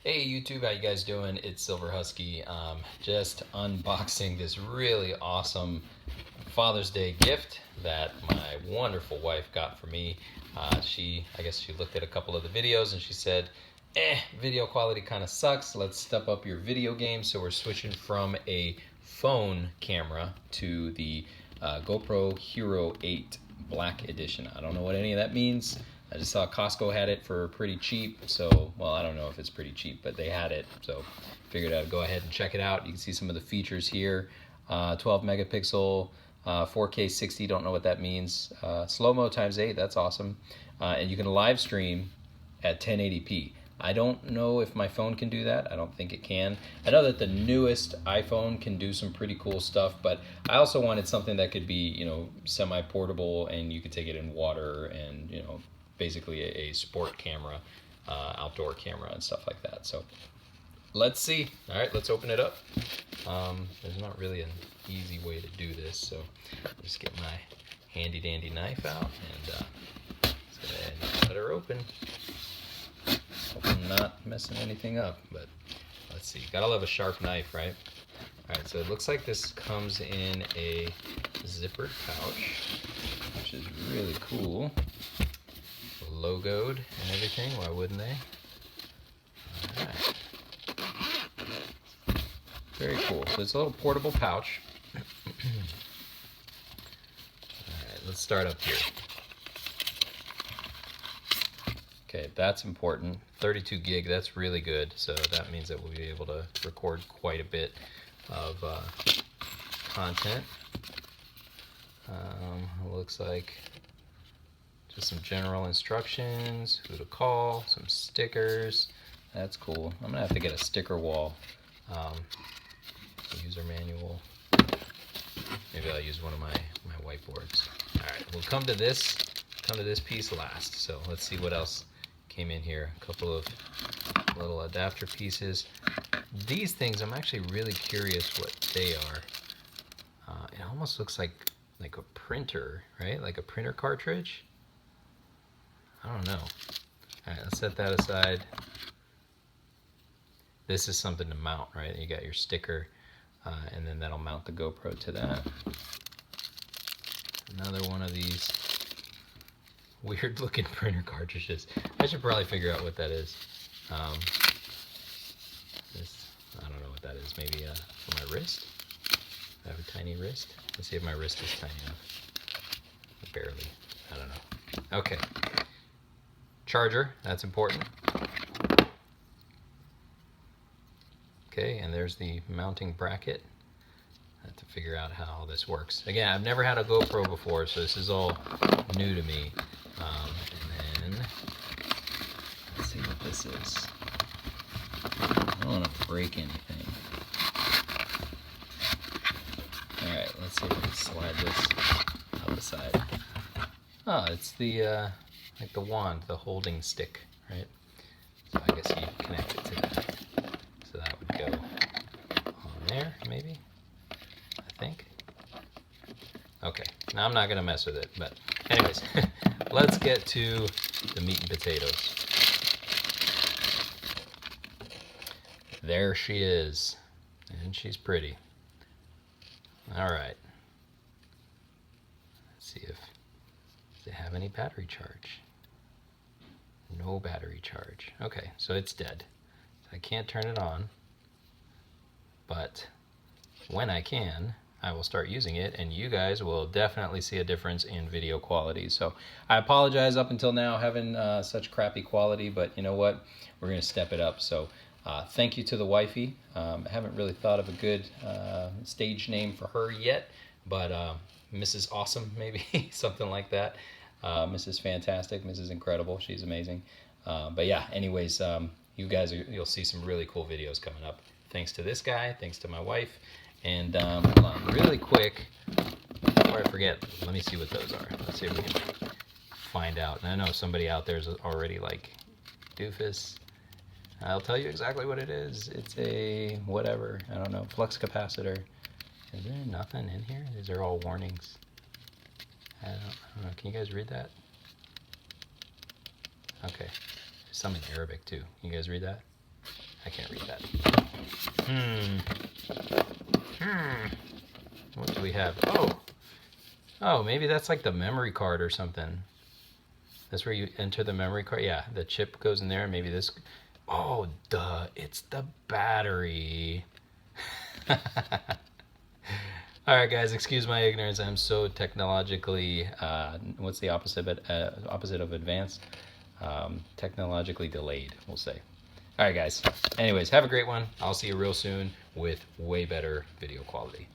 Hey YouTube, how you guys doing? It's Silver Husky. Just unboxing this really awesome Father's Day gift that my wonderful wife got for me. I guess she looked at a couple of the videos and she said, video quality kind of sucks. Let's step up your video game. So we're switching from a phone camera to the GoPro Hero 8 Black Edition. I don't know what any of that means. I just saw Costco had it for pretty cheap, so, well, I don't know if it's pretty cheap, but they had it, so figured I'd go ahead and check it out. You can see some of the features here. 12 megapixel, 4K 60, don't know what that means. Slow-mo ×8, that's awesome. And you can live stream at 1080p. I don't know if my phone can do that. I don't think it can. I know that the newest iPhone can do some pretty cool stuff, but I also wanted something that could be, semi-portable and you could take it in water and, basically a sport camera, outdoor camera and stuff like that. So let's see. All right, let's open it up. There's not really an easy way to do this, so I'll just get my handy dandy knife out and let's go ahead and cut her open. Hope I'm not messing anything up, but let's see. Gotta love a sharp knife, right? All right, so it looks like this comes in a zippered pouch, which is really cool. Logoed and everything, why wouldn't they? Alright. Very cool. So it's a little portable pouch. Alright, let's start up here. Okay, that's important. 32 gig, that's really good. So that means that we'll be able to record quite a bit of content. Looks like just some general instructions, who to call, some stickers. That's cool. I'm gonna have to get a sticker wall. User manual. Maybe I'll use one of my whiteboards. All right, we'll come to this piece last. So let's see what else came in here. A couple of little adapter pieces. These things, I'm actually really curious what they are. It almost looks like a printer, right? Like a printer cartridge. I don't know. All right, let's set that aside. This is something to mount, right? You got your sticker, and then that'll mount the GoPro to that. Another one of these weird looking printer cartridges. I should probably figure out what that is. I don't know what that is. Maybe for my wrist? I have a tiny wrist. Let's see if my wrist is tiny enough. Barely. I don't know. Okay. Charger, that's important. Okay, and there's the mounting bracket. I have to figure out how all this works. Again, I've never had a GoPro before, so this is all new to me. And then, let's see what this is. I don't want to break anything. Alright, let's see if we can slide this out the side. Oh, it's the like the wand, the holding stick, right? So I guess you connect it to that. So that would go on there, maybe, I think. Okay, now I'm not gonna mess with it, but anyways, let's get to the meat and potatoes. There she is, and she's pretty. All right, let's see if, does it have any battery charge? No battery charge. Okay, so it's dead. I can't turn it on, but when I can, I will start using it, and you guys will definitely see a difference in video quality. So I apologize up until now having such crappy quality, but you know what? We're gonna step it up. So thank you to the wifey. I haven't really thought of a good stage name for her yet, but Mrs. Awesome, maybe, something like that. Mrs. Fantastic, Mrs. Incredible, she's amazing. But yeah, anyways, you guys, you'll see some really cool videos coming up. Thanks to this guy, thanks to my wife, and hold on, really quick, before I forget, let me see what those are. Let's see if we can find out. And I know somebody out there is already like, doofus. I'll tell you exactly what it is. It's a whatever, I don't know, flux capacitor. Is there nothing in here? These are all warnings. I don't know. Can you guys read that? Okay. There's some in Arabic too. Can you guys read that? I can't read that. What do we have? Oh, maybe that's like the memory card or something. That's where you enter the memory card. Yeah, the chip goes in there. Maybe this. Oh, duh! It's the battery. All right, guys. Excuse my ignorance. I'm so technologically. What's the opposite? Opposite of advanced. Technologically delayed, we'll say. All right, guys. Anyways, have a great one. I'll see you real soon with way better video quality.